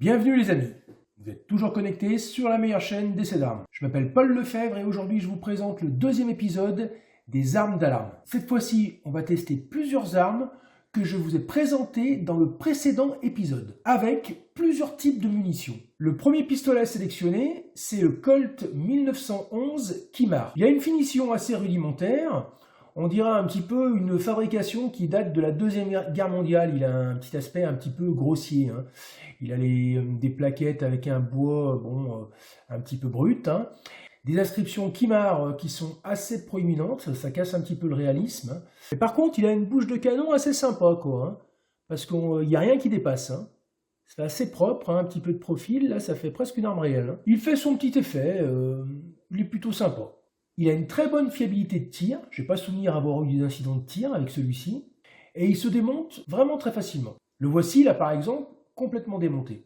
Bienvenue les amis, vous êtes toujours connectés sur la meilleure chaîne d'essais d'armes. Je m'appelle Paul Lefebvre et aujourd'hui je vous présente le deuxième épisode des armes d'alarme. Cette fois-ci, on va tester plusieurs armes que je vous ai présentées dans le précédent épisode, avec plusieurs types de munitions. Le premier pistolet sélectionné, c'est le Colt 1911 Kimar. Il a une finition assez rudimentaire. On dirait un petit peu une fabrication qui date de la Deuxième Guerre mondiale. Il a un petit aspect un petit peu grossier. Il a des plaquettes avec un bois un petit peu brut. Des inscriptions Kimar qui sont assez proéminentes. Ça casse un petit peu le réalisme. Mais par contre, il a une bouche de canon assez sympa, parce qu'il n'y a rien qui dépasse. C'est assez propre, un petit peu de profil. Là, ça fait presque une arme réelle. Il fait son petit effet. Il est plutôt sympa. Il a une très bonne fiabilité de tir, je n'ai pas souvenir avoir eu d'incident de tir avec celui-ci, et il se démonte vraiment très facilement. Le voici là par exemple, complètement démonté.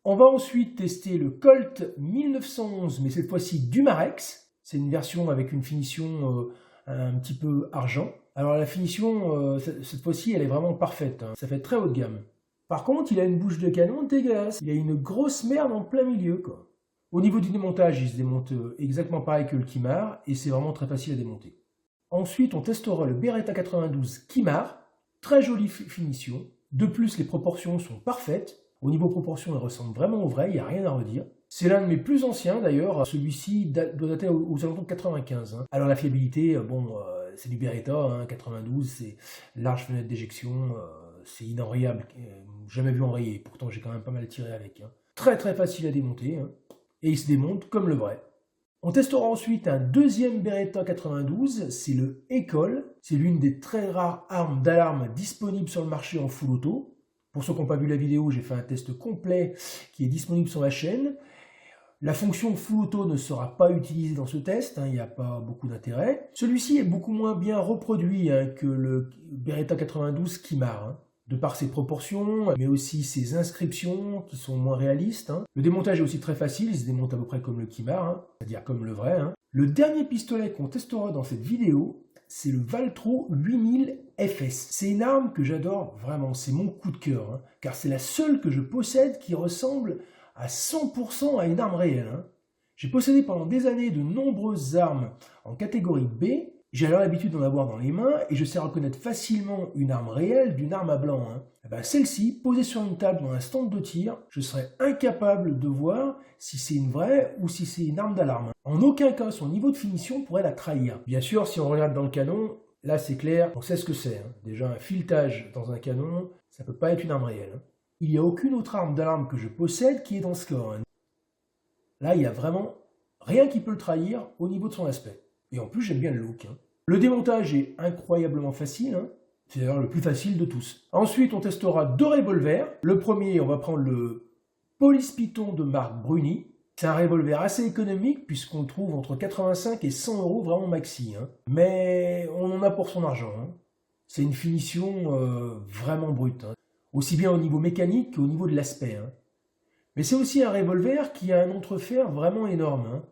On va ensuite tester le Colt 1911, mais cette fois-ci du Marex. C'est une version avec une finition un petit peu argent. Alors la finition, cette fois-ci, elle est vraiment parfaite, ça fait très haut de gamme. Par contre, il a une bouche de canon dégueulasse, il a une grosse merde en plein milieu, Au niveau du démontage, il se démonte exactement pareil que le Kimar et c'est vraiment très facile à démonter. Ensuite, on testera le Beretta 92 Kimar, très jolie finition. De plus, les proportions sont parfaites. Au niveau proportions, il ressemble vraiment au vrai, il n'y a rien à redire. C'est l'un de mes plus anciens d'ailleurs, celui-ci doit dater aux alentours de 95. Alors la fiabilité, c'est du Beretta, 92, c'est large fenêtre d'éjection, c'est inenrayable, jamais vu enrayer, pourtant j'ai quand même pas mal tiré avec. Très très facile à démonter. Et il se démonte comme le vrai. On testera ensuite un deuxième Beretta 92, c'est le École. C'est l'une des très rares armes d'alarme disponibles sur le marché en full auto. Pour ceux qui n'ont pas vu la vidéo, j'ai fait un test complet qui est disponible sur la chaîne. La fonction full auto ne sera pas utilisée dans ce test, il n'y a pas beaucoup d'intérêt. Celui-ci est beaucoup moins bien reproduit que le Beretta 92 Kimar. De par ses proportions, mais aussi ses inscriptions qui sont moins réalistes. Le démontage est aussi très facile, il se démonte à peu près comme le Kimar, c'est-à-dire comme le vrai. Le dernier pistolet qu'on testera dans cette vidéo, c'est le Valtro 8000 FS. C'est une arme que j'adore vraiment, c'est mon coup de cœur, car c'est la seule que je possède qui ressemble à 100% à une arme réelle. J'ai possédé pendant des années de nombreuses armes en catégorie B. J'ai alors l'habitude d'en avoir dans les mains et je sais reconnaître facilement une arme réelle d'une arme à blanc. Celle-ci, posée sur une table dans un stand de tir, je serais incapable de voir si c'est une vraie ou si c'est une arme d'alarme. En aucun cas, son niveau de finition pourrait la trahir. Bien sûr, si on regarde dans le canon, là c'est clair, on sait ce que c'est. Déjà, un filetage dans un canon, ça ne peut pas être une arme réelle. Il n'y a aucune autre arme d'alarme que je possède qui est dans ce cas. Là, il n'y a vraiment rien qui peut le trahir au niveau de son aspect. Et en plus, j'aime bien le look. Le démontage est incroyablement facile. C'est d'ailleurs le plus facile de tous. Ensuite, on testera deux revolvers. Le premier, on va prendre le Police Python de marque Bruni. C'est un revolver assez économique puisqu'on le trouve entre 85 et 100 euros vraiment maxi. Mais on en a pour son argent. C'est une finition vraiment brute. Aussi bien au niveau mécanique qu'au niveau de l'aspect. Mais c'est aussi un revolver qui a un entrefer vraiment énorme.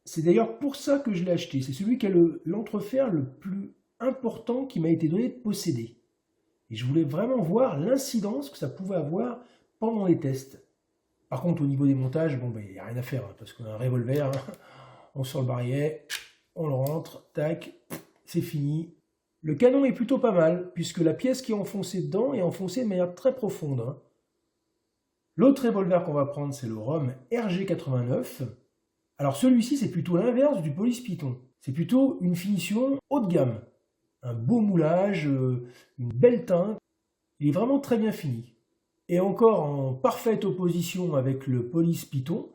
C'est d'ailleurs pour ça que je l'ai acheté. C'est celui qui a l'entrefer le plus important qui m'a été donné de posséder. Et je voulais vraiment voir l'incidence que ça pouvait avoir pendant les tests. Par contre, au niveau des montages, il n'y a rien à faire. Parce qu'on a un revolver, on sort le barillet, on le rentre, tac, c'est fini. Le canon est plutôt pas mal, puisque la pièce qui est enfoncée dedans est enfoncée de manière très profonde. L'autre revolver qu'on va prendre, c'est le ROM RG89. Alors celui-ci, c'est plutôt l'inverse du Police Python. C'est plutôt une finition haut de gamme. Un beau moulage, une belle teinte. Il est vraiment très bien fini. Et encore en parfaite opposition avec le Police Python,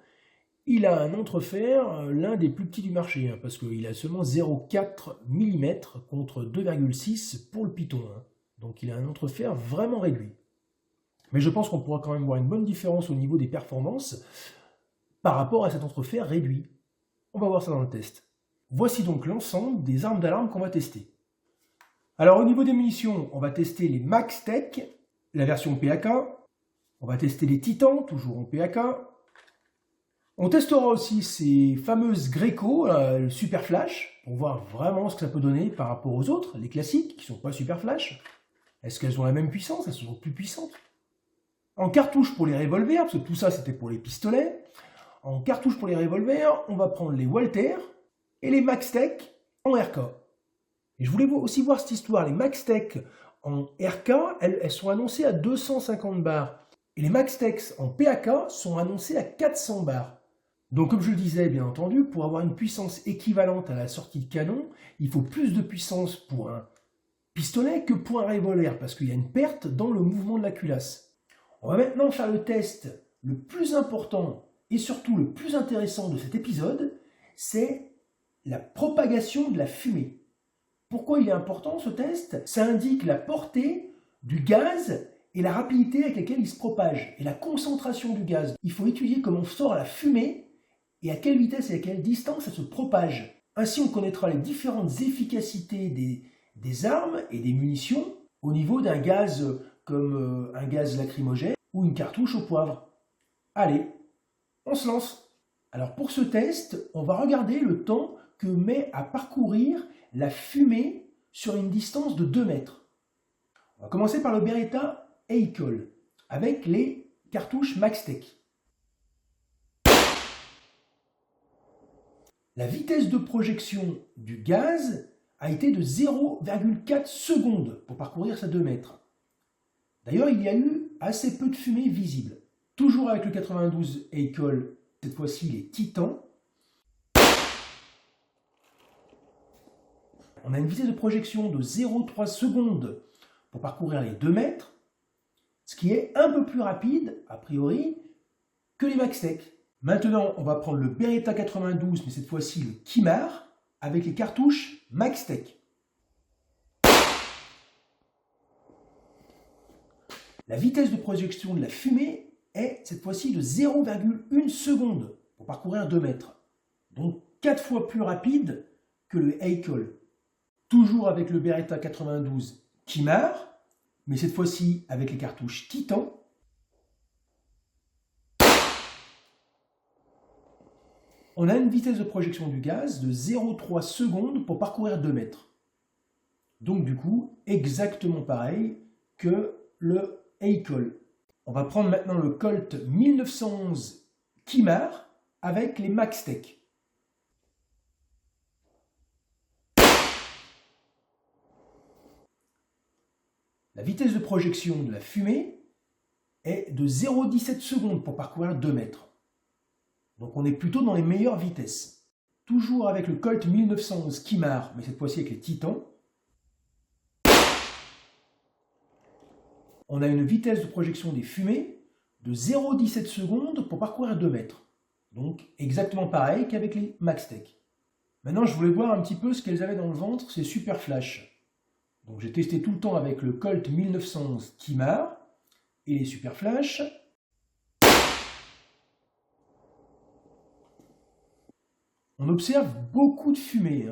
il a un entrefer, l'un des plus petits du marché, parce qu'il a seulement 0,4 mm contre 2,6 pour le Python. Donc il a un entrefer vraiment réduit. Mais je pense qu'on pourra quand même voir une bonne différence au niveau des performances par rapport à cet entrefer réduit. On va voir ça dans le test. Voici donc l'ensemble des armes d'alarme qu'on va tester. Alors au niveau des munitions, on va tester les Max Tech, la version PAK. On va tester les Titans, toujours en PAK. On testera aussi ces fameuses Greco, le Super Flash, pour voir vraiment ce que ça peut donner par rapport aux autres, les classiques, qui ne sont pas Super Flash. Est-ce qu'elles ont la même puissance? Elles sont plus puissantes? En cartouche pour les revolvers, parce que tout ça c'était pour les pistolets, en cartouche pour les revolvers, on va prendre les Walther et les Maxtech en RK. Et je voulais aussi voir cette histoire. Les Maxtech en RK, elles sont annoncées à 250 bars. Et les Maxtech en PAK sont annoncées à 400 bars. Donc comme je le disais, bien entendu, pour avoir une puissance équivalente à la sortie de canon, il faut plus de puissance pour un pistolet que pour un revolver, parce qu'il y a une perte dans le mouvement de la culasse. On va maintenant faire le test le plus important et surtout le plus intéressant de cet épisode, c'est la propagation de la fumée. Pourquoi il est important ce test? Ça indique la portée du gaz et la rapidité avec laquelle il se propage, et la concentration du gaz. Il faut étudier comment sort la fumée et à quelle vitesse et à quelle distance elle se propage. Ainsi on connaîtra les différentes efficacités des armes et des munitions au niveau d'un gaz comme un gaz lacrymogène ou une cartouche au poivre. Allez, on se lance. Alors pour ce test, on va regarder le temps que met à parcourir la fumée sur une distance de 2 mètres. On va commencer par le Beretta Eikol avec les cartouches Maxtech. La vitesse de projection du gaz a été de 0,4 secondes pour parcourir ces 2 mètres. D'ailleurs, il y a eu assez peu de fumée visible. Toujours avec le 92 Eikol, cette fois-ci les Titans. On a une vitesse de projection de 0,3 secondes pour parcourir les 2 mètres, ce qui est un peu plus rapide, a priori, que les Maxtech. Maintenant, on va prendre le Beretta 92, mais cette fois-ci le Kimar, avec les cartouches Maxtech. La vitesse de projection de la fumée est cette fois-ci de 0,1 seconde pour parcourir 2 mètres. Donc 4 fois plus rapide que le Eikol. Toujours avec le Beretta 92 Kimar, mais cette fois-ci avec les cartouches Titan. On a une vitesse de projection du gaz de 0,3 secondes pour parcourir 2 mètres. Donc du coup, exactement pareil que le Eikol. On va prendre maintenant le Colt 1911 Kimar avec les Maxtech. La vitesse de projection de la fumée est de 0,17 secondes pour parcourir 2 mètres. Donc on est plutôt dans les meilleures vitesses. Toujours avec le Colt 1911 Kimar, mais cette fois-ci avec les Titans. On a une vitesse de projection des fumées de 0,17 secondes pour parcourir 2 mètres. Donc exactement pareil qu'avec les Maxtech. Maintenant je voulais voir un petit peu ce qu'elles avaient dans le ventre, ces super flash. Donc j'ai testé tout le temps avec le Colt 1911 Kimar et les super flash. On observe beaucoup de fumée.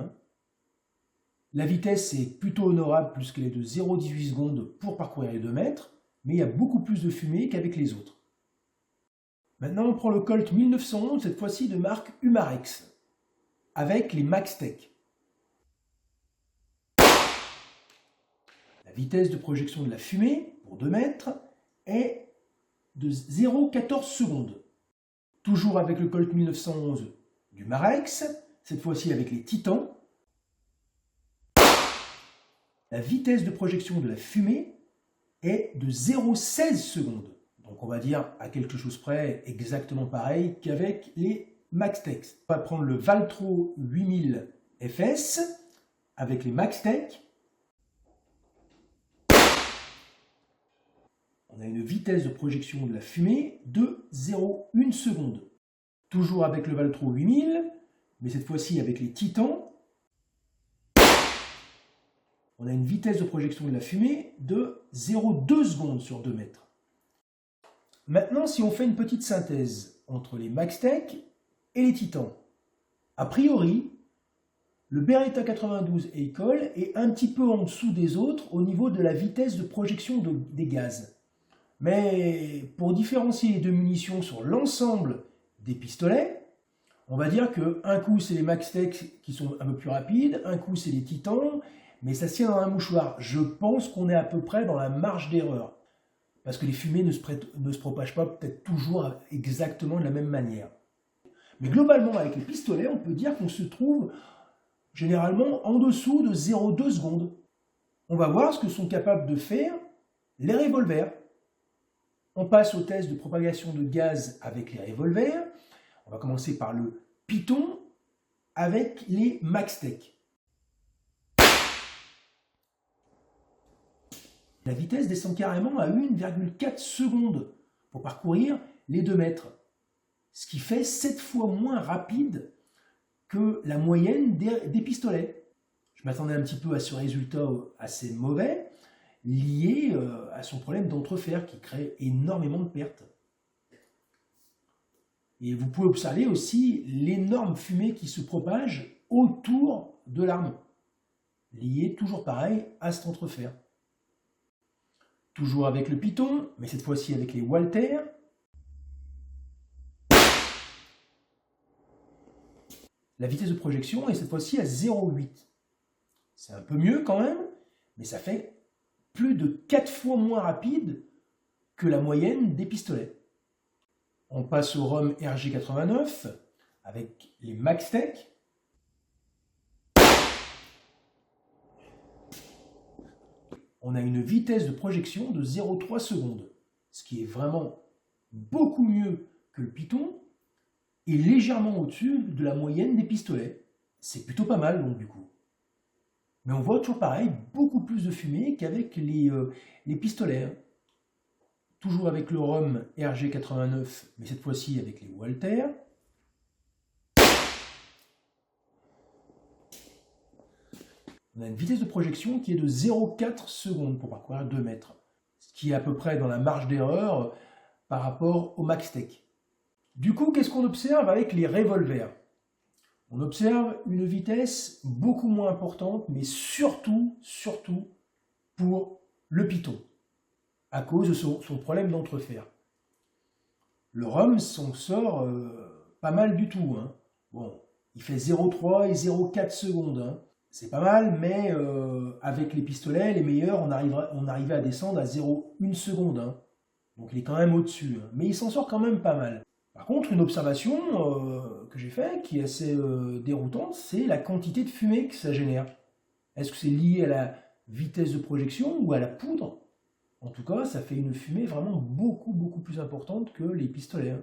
La vitesse est plutôt honorable puisqu'elle est de 0,18 secondes pour parcourir les 2 mètres, mais il y a beaucoup plus de fumée qu'avec les autres. Maintenant on prend le Colt 1911, cette fois-ci de marque Umarex, avec les Maxtech. La vitesse de projection de la fumée pour 2 mètres est de 0,14 secondes. Toujours avec le Colt 1911 du Marex, cette fois-ci avec les Titans. La vitesse de projection de la fumée est de 0,16 secondes. Donc on va dire à quelque chose près exactement pareil qu'avec les Maxtech. On va prendre le Valtro 8000 FS avec les Maxtech. On a une vitesse de projection de la fumée de 0,1 seconde. Toujours avec le Valtro 8000, mais cette fois-ci avec les Titans. On a une vitesse de projection de la fumée de 0,2 secondes sur 2 mètres. Maintenant, si on fait une petite synthèse entre les Maxtech et les Titans, a priori, le Beretta 92 Eikol est un petit peu en dessous des autres au niveau de la vitesse de projection des gaz. Mais pour différencier les deux munitions sur l'ensemble des pistolets, on va dire qu'un coup c'est les Maxtech qui sont un peu plus rapides, un coup c'est les Titans, mais ça se tient dans un mouchoir. Je pense qu'on est à peu près dans la marge d'erreur. parce que les fumées ne se propagent pas peut-être toujours exactement de la même manière. Mais globalement, avec les pistolets, on peut dire qu'on se trouve généralement en dessous de 0,2 secondes. On va voir ce que sont capables de faire les revolvers. On passe au test de propagation de gaz avec les revolvers. On va commencer par le Python avec les MaxTech. La vitesse descend carrément à 1,4 secondes pour parcourir les 2 mètres, ce qui fait 7 fois moins rapide que la moyenne des pistolets. Je m'attendais un petit peu à ce résultat assez mauvais, lié à son problème d'entrefer qui crée énormément de pertes. Et vous pouvez observer aussi l'énorme fumée qui se propage autour de l'arme, liée toujours pareil à cet entrefer. Toujours avec le Python, mais cette fois-ci avec les Walther. La vitesse de projection est cette fois-ci à 0,8. C'est un peu mieux quand même, mais ça fait plus de 4 fois moins rapide que la moyenne des pistolets. On passe au ROM RG89 avec les MaxTech. On a une vitesse de projection de 0,3 secondes, ce qui est vraiment beaucoup mieux que le Python et légèrement au-dessus de la moyenne des pistolets. C'est plutôt pas mal donc du coup. Mais on voit toujours pareil, beaucoup plus de fumée qu'avec les pistolets. Toujours avec le ROM RG89, mais cette fois-ci avec les Walther. On a une vitesse de projection qui est de 0,4 secondes pour parcourir 2 mètres, ce qui est à peu près dans la marge d'erreur par rapport au MaxTech. Du coup, qu'est-ce qu'on observe avec les revolvers? On observe une vitesse beaucoup moins importante, mais surtout pour le Python, à cause de son problème d'entrefer. Le ROM s'en sort pas mal du tout. Bon, il fait 0,3 et 0,4 secondes. C'est pas mal, mais avec les pistolets, les meilleurs, on arrivait à descendre à 0,1 seconde. Donc il est quand même au-dessus. Mais il s'en sort quand même pas mal. Par contre, une observation que j'ai faite, qui est assez déroutante, c'est la quantité de fumée que ça génère. Est-ce que c'est lié à la vitesse de projection ou à la poudre? En tout cas, ça fait une fumée vraiment beaucoup plus importante que les pistolets.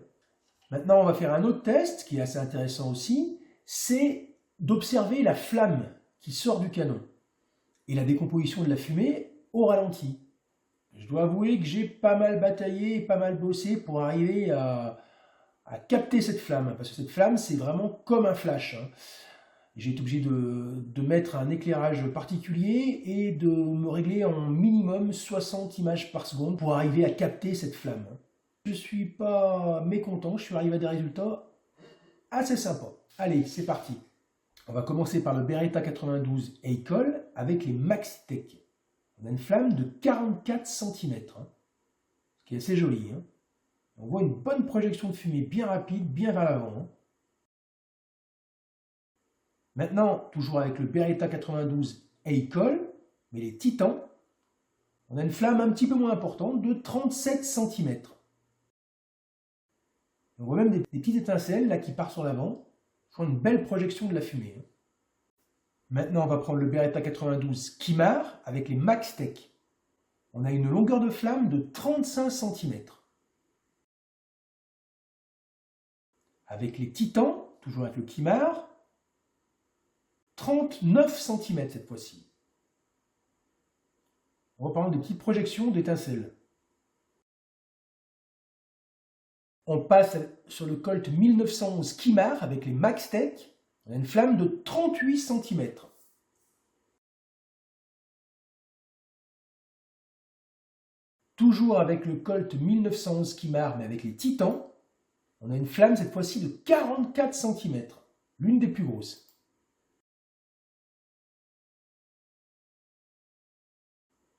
Maintenant, on va faire un autre test qui est assez intéressant aussi, c'est d'observer la flamme qui sort du canon et la décomposition de la fumée au ralenti. Je dois avouer que j'ai pas mal bataillé, pas mal bossé pour arriver à capter cette flamme, parce que cette flamme, c'est vraiment comme un flash. J'ai été obligé de mettre un éclairage particulier et de me régler en minimum 60 images par seconde pour arriver à capter cette flamme. Je ne suis pas mécontent, je suis arrivé à des résultats assez sympas. Allez, c'est parti. On va commencer par le Beretta 92 Eicol avec les MaxTech. On a une flamme de 44 cm, ce qui est assez joli. On voit une bonne projection de fumée bien rapide, bien vers l'avant. Maintenant, toujours avec le Beretta 92 Eicol, mais les Titans, on a une flamme un petit peu moins importante de 37 cm. On voit même des petites étincelles là qui partent sur l'avant. Font une belle projection de la fumée. Maintenant, on va prendre le Beretta 92 Kimar avec les MaxTech. On a une longueur de flamme de 35 cm. Avec les Titans, toujours avec le Kimar, 39 cm cette fois-ci. On va parler de petites projections d'étincelles. On passe sur le Colt 1911 Kimar avec les MaxTech. On a une flamme de 38 cm. Toujours avec le Colt 1911 Kimar, mais avec les Titans, on a une flamme cette fois-ci de 44 cm, l'une des plus grosses.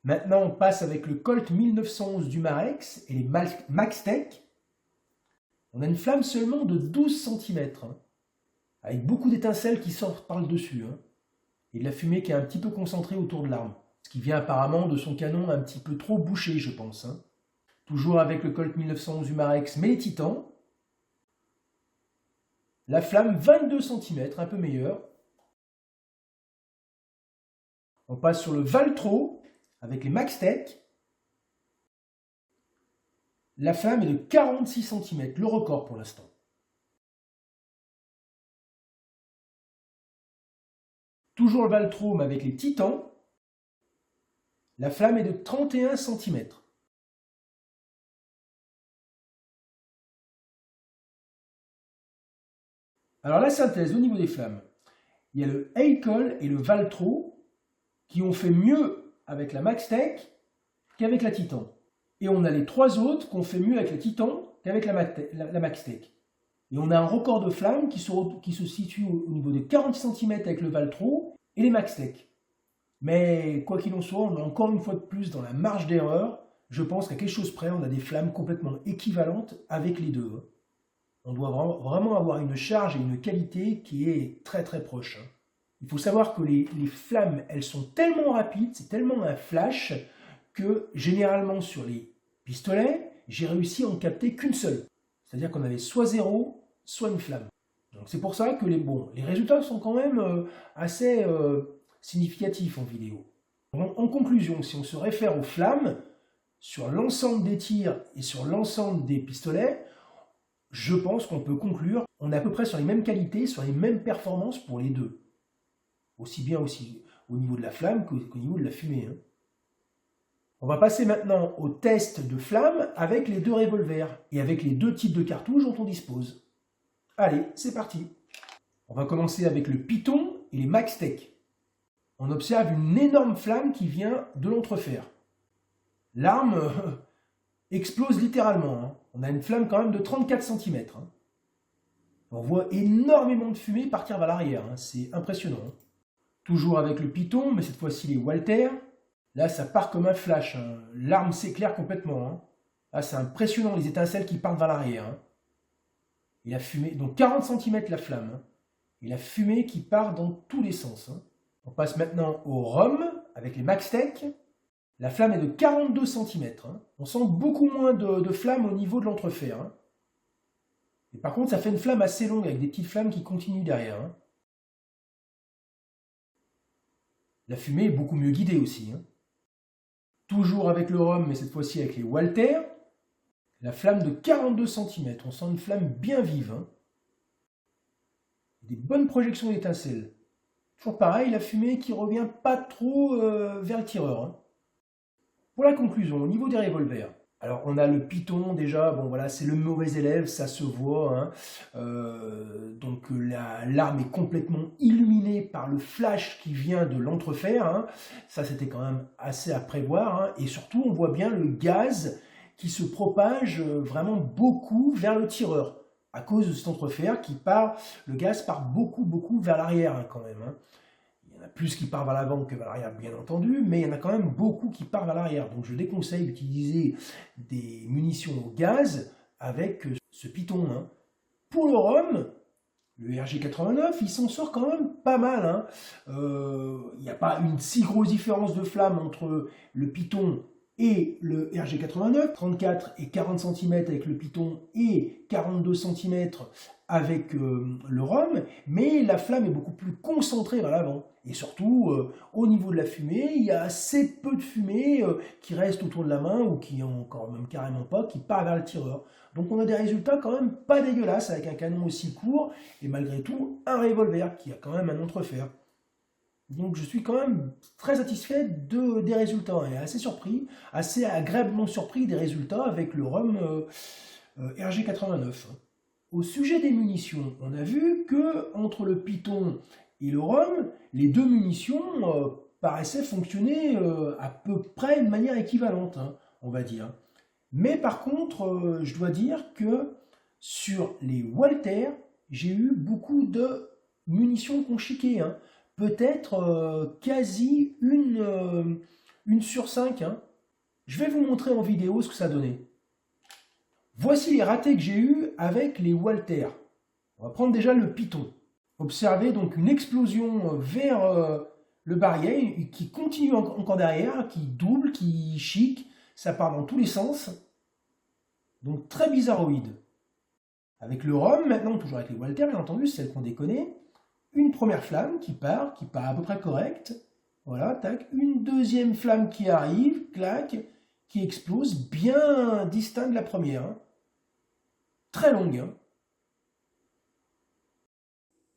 Maintenant, on passe avec le Colt 1911 du Marex et les MaxTech. On a une flamme seulement de 12 cm, avec beaucoup d'étincelles qui sortent par le dessus, et de la fumée qui est un petit peu concentrée autour de l'arme, ce qui vient apparemment de son canon un petit peu trop bouché, je pense. Toujours avec le Colt 1911 Umarex, mais les titans. La flamme 22 cm, un peu meilleure. On passe sur le Valtro avec les Maxtech. La flamme est de 46 cm, le record pour l'instant. Toujours le Valtro, mais avec les titans. La flamme est de 31 cm. Alors la synthèse au niveau des flammes, il y a le Eikol et le Valtro qui ont fait mieux avec la Maxtech qu'avec la Titan. Et on a les trois autres qui ont fait mieux avec la Titan qu'avec la Maxtech. Et on a un record de flamme qui se situe au niveau de 40 cm avec le Valtro et les Maxtech. Mais quoi qu'il en soit, on est encore une fois de plus dans la marge d'erreur. Je pense qu'à quelque chose près, on a des flammes complètement équivalentes avec les deux. On doit vraiment avoir une charge et une qualité qui est très très proche. Il faut savoir que les flammes, elles sont tellement rapides, c'est tellement un flash, que généralement sur les pistolets, j'ai réussi à en capter qu'une seule. C'est-à-dire qu'on avait soit zéro, soit une flamme. Donc c'est pour ça que les résultats sont quand même assez significatifs en vidéo. En conclusion, si on se réfère aux flammes, sur l'ensemble des tirs et sur l'ensemble des pistolets, je pense qu'on peut conclure, on est à peu près sur les mêmes qualités, sur les mêmes performances pour les deux. Aussi bien au niveau de la flamme qu'au niveau de la fumée. On va passer maintenant au test de flamme avec les deux revolvers et avec les deux types de cartouches dont on dispose. Allez, c'est parti. On va commencer avec le Python et les Maxtech. On observe une énorme flamme qui vient de l'entrefer. L'arme explose littéralement. On a une flamme quand même de 34 cm. On voit énormément de fumée partir vers l'arrière. C'est impressionnant. Toujours avec le Python, mais cette fois-ci les Walther. Là, ça part comme un flash. L'arme s'éclaire complètement. Là, c'est impressionnant, les étincelles qui partent vers l'arrière. Et la fumée, donc 40 cm la flamme. Et la fumée qui part dans tous les sens. On passe maintenant au Rhum avec les Maxtech. La flamme est de 42 cm. On sent beaucoup moins de flamme au niveau de l'entrefer. Et par contre, ça fait une flamme assez longue avec des petites flammes qui continuent derrière. La fumée est beaucoup mieux guidée aussi. Toujours avec le Rhum, mais cette fois-ci avec les Walther. La flamme de 42 cm. On sent une flamme bien vive. Des bonnes projections d'étincelles. Toujours pareil, la fumée qui revient pas trop vers le tireur. Pour la conclusion, au niveau des revolvers, alors on a le Python déjà, bon voilà, c'est le mauvais élève, ça se voit. Donc l'arme est complètement illuminée par le flash qui vient de l'entrefer. Ça c'était quand même assez à prévoir. Et surtout on voit bien le gaz qui se propage vraiment beaucoup vers le tireur. À cause de cet entrefer qui part, le gaz part beaucoup vers l'arrière quand même. Il y en a plus qui part vers l'avant que vers l'arrière, bien entendu, mais il y en a quand même beaucoup qui part vers l'arrière. Donc je déconseille d'utiliser des munitions au gaz avec ce Python. Pour le Rhum, le RG89, il s'en sort quand même pas mal. Il n'y a pas une si grosse différence de flamme entre le Python et le RG89, 34 et 40 cm avec le Python et 42 cm avec le Rhum, mais la flamme est beaucoup plus concentrée vers l'avant. Et surtout, au niveau de la fumée, il y a assez peu de fumée qui reste autour de la main ou qui encore même carrément pas, qui part vers le tireur. Donc on a des résultats quand même pas dégueulasses avec un canon aussi court et malgré tout un revolver qui a quand même un entrefer. Donc je suis quand même très satisfait des résultats et assez surpris, assez agréablement surpris des résultats avec le Rhum RG89. Au sujet des munitions, on a vu que entre le Python et le Rhum, les deux munitions paraissaient fonctionner à peu près de manière équivalente, on va dire. Mais par contre, je dois dire que sur les Walther, j'ai eu beaucoup de munitions qui ont chiqué. Peut-être quasi une sur 5. Je vais vous montrer en vidéo ce que ça donnait. Voici les ratés que j'ai eus avec les Walther. On va prendre déjà le Python. Observez donc une explosion vers le barillet qui continue encore derrière, qui double, qui chic, ça part dans tous les sens. donc très bizarroïde. Avec le rhum, maintenant, toujours avec les Walter, bien entendu, c'est celle qu'on déconne, une première flamme qui part à peu près correcte, voilà, tac, une deuxième flamme qui arrive, clac, qui explose, bien distincte de la première, hein. Très longue, hein.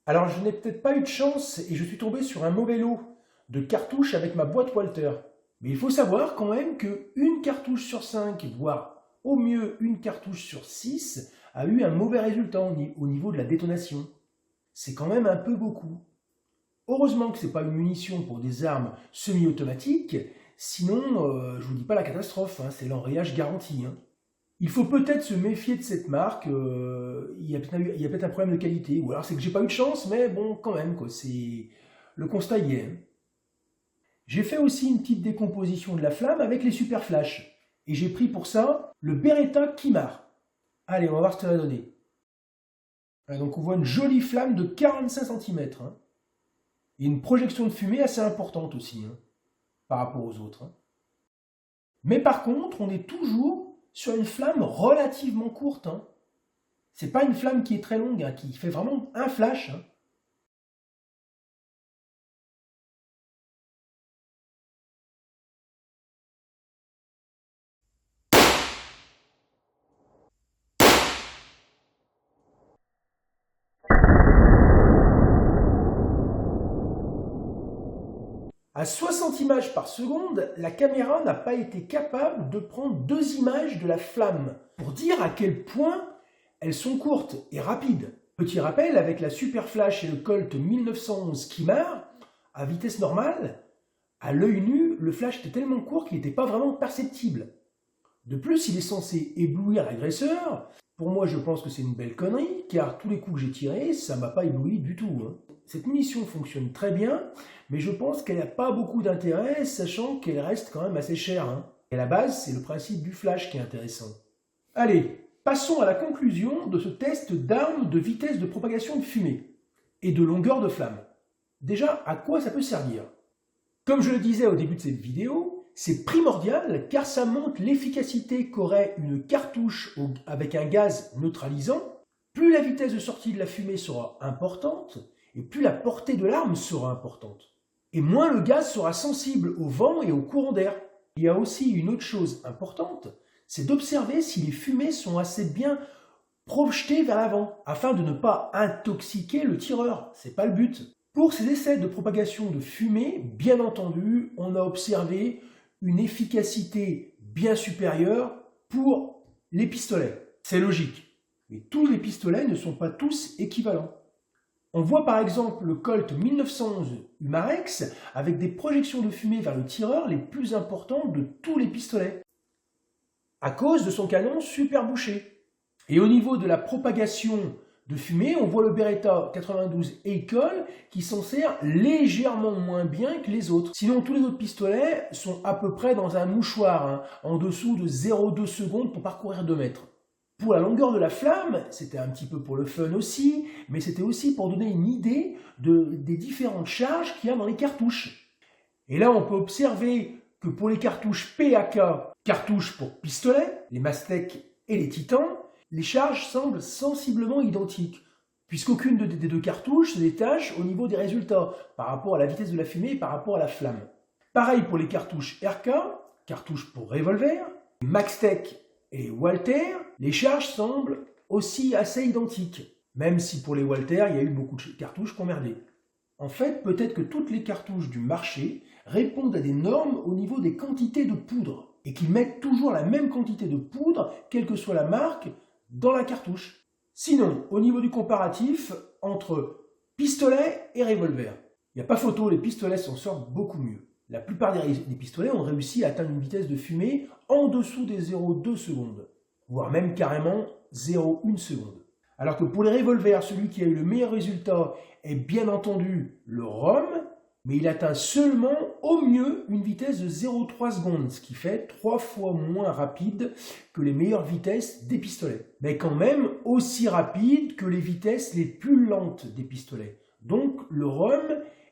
Alors je n'ai peut-être pas eu de chance et je suis tombé sur un mauvais lot de cartouches avec ma boîte Walter. Mais il faut savoir quand même qu'une cartouche sur 5, voire au mieux une cartouche sur 6, a eu un mauvais résultat au niveau de la détonation. C'est quand même un peu beaucoup. Heureusement que ce n'est pas une munition pour des armes semi-automatiques, sinon je ne vous dis pas la catastrophe, hein, c'est l'enrayage garanti, hein. Il faut peut-être se méfier de cette marque, il y a peut-être un problème de qualité, ou alors c'est que j'ai pas eu de chance, mais bon, quand même, quoi, le constat y est, hein. J'ai fait aussi une petite décomposition de la flamme avec les super flash, et j'ai pris pour ça le Beretta Kimar. Allez, on va voir ce que ça va donner. Voilà, donc on voit une jolie flamme de 45 cm, hein, et une projection de fumée assez importante aussi, hein, par rapport aux autres, hein. Mais par contre, on est toujours sur une flamme relativement courte, hein. C'est pas une flamme qui est très longue, hein, qui fait vraiment un flash, hein. À 60 images par seconde, la caméra n'a pas été capable de prendre 2 images de la flamme, pour dire à quel point elles sont courtes et rapides. Petit rappel, avec la Super Flash et le Colt 1911 Kimar, à vitesse normale, à l'œil nu, le flash était tellement court qu'il n'était pas vraiment perceptible. De plus, il est censé éblouir l'agresseur. Pour moi, je pense que c'est une belle connerie, car tous les coups que j'ai tirés, ça ne m'a pas ébloui du tout, hein. Cette munition fonctionne très bien, mais je pense qu'elle n'a pas beaucoup d'intérêt, sachant qu'elle reste quand même assez chère, hein. Et à la base, c'est le principe du flash qui est intéressant. Allez, passons à la conclusion de ce test d'armes de vitesse de propagation de fumée et de longueur de flamme. Déjà, à quoi ça peut servir? Comme je le disais au début de cette vidéo, c'est primordial car ça montre l'efficacité qu'aurait une cartouche avec un gaz neutralisant. Plus la vitesse de sortie de la fumée sera importante, et plus la portée de l'arme sera importante. Et moins le gaz sera sensible au vent et au courant d'air. Il y a aussi une autre chose importante, c'est d'observer si les fumées sont assez bien projetées vers l'avant, afin de ne pas intoxiquer le tireur. C'est pas le but. Pour ces essais de propagation de fumée, bien entendu, on a observé une efficacité bien supérieure pour les pistolets. C'est logique. Mais tous les pistolets ne sont pas tous équivalents. On voit par exemple le Colt 1911 Humarex avec des projections de fumée vers le tireur les plus importantes de tous les pistolets, à cause de son canon super bouché. Et au niveau de la propagation de fumée, on voit le Beretta 92 Eikol qui s'en sert légèrement moins bien que les autres. Sinon, tous les autres pistolets sont à peu près dans un mouchoir, hein, en dessous de 0,2 secondes pour parcourir 2 mètres. Pour la longueur de la flamme, c'était un petit peu pour le fun aussi, mais c'était aussi pour donner une idée des différentes charges qu'il y a dans les cartouches. Et là, on peut observer que pour les cartouches PAK, cartouches pour pistolet, les Mastec et les Titans, les charges semblent sensiblement identiques, puisqu'aucune des deux cartouches se détache au niveau des résultats, par rapport à la vitesse de la fumée et par rapport à la flamme. Pareil pour les cartouches RK, cartouches pour revolver, les Maxtec et les Walter, les charges semblent aussi assez identiques, même si pour les Walter, il y a eu beaucoup de cartouches qui ont merdé. En fait, peut-être que toutes les cartouches du marché répondent à des normes au niveau des quantités de poudre, et qu'ils mettent toujours la même quantité de poudre, quelle que soit la marque, dans la cartouche. Sinon, au niveau du comparatif, entre pistolet et revolver, il n'y a pas photo, les pistolets s'en sortent beaucoup mieux. La plupart des pistolets ont réussi à atteindre une vitesse de fumée en dessous des 0,2 secondes, voire même carrément 0,1 seconde. Alors que pour les revolvers, celui qui a eu le meilleur résultat est bien entendu le ROM, mais il atteint seulement au mieux une vitesse de 0,3 secondes, ce qui fait 3 fois moins rapide que les meilleures vitesses des pistolets. Mais quand même aussi rapide que les vitesses les plus lentes des pistolets. Donc le ROM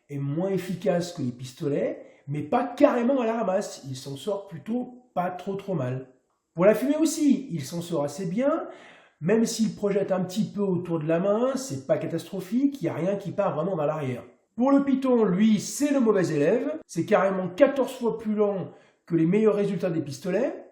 est moins efficace que les pistolets, mais pas carrément à la ramasse. Il s'en sort plutôt pas trop mal. Pour la fumée aussi, il s'en sort assez bien. Même s'il projette un petit peu autour de la main, c'est pas catastrophique, il n'y a rien qui part vraiment vers l'arrière. Pour le Python, lui, c'est le mauvais élève. C'est carrément 14 fois plus lent que les meilleurs résultats des pistolets.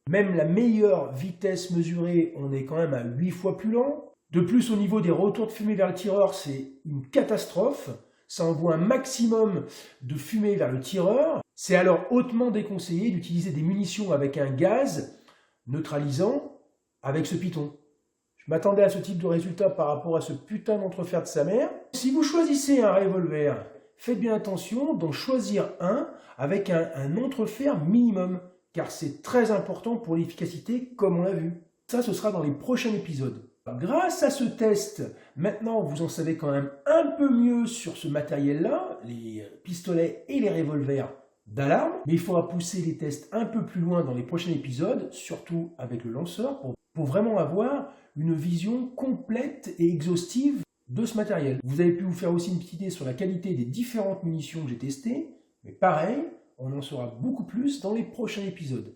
Même la meilleure vitesse mesurée, on est quand même à 8 fois plus lent. De plus, au niveau des retours de fumée vers le tireur, c'est une catastrophe. Ça envoie un maximum de fumée vers le tireur. C'est alors hautement déconseillé d'utiliser des munitions avec un gaz neutralisant avec ce Python. Je m'attendais à ce type de résultat par rapport à ce putain d'entrefer de sa mère. Si vous choisissez un revolver, faites bien attention d'en choisir un avec un entrefer minimum, car c'est très important pour l'efficacité, comme on l'a vu. Ça, ce sera dans les prochains épisodes. Grâce à ce test, maintenant vous en savez quand même un peu mieux sur ce matériel-là, les pistolets et les revolvers d'alarme, mais il faudra pousser les tests un peu plus loin dans les prochains épisodes, surtout avec le lanceur, pour vraiment avoir une vision complète et exhaustive de ce matériel. Vous avez pu vous faire aussi une petite idée sur la qualité des différentes munitions que j'ai testées, mais pareil, on en saura beaucoup plus dans les prochains épisodes.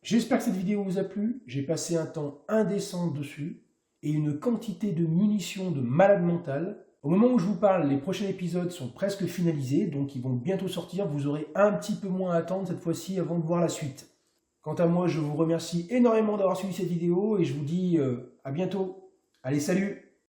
J'espère que cette vidéo vous a plu, j'ai passé un temps indécent dessus, et une quantité de munitions de malade mental. Au moment où je vous parle, les prochains épisodes sont presque finalisés, donc ils vont bientôt sortir, vous aurez un petit peu moins à attendre cette fois-ci avant de voir la suite. Quant à moi, je vous remercie énormément d'avoir suivi cette vidéo et je vous dis à bientôt. Allez, salut!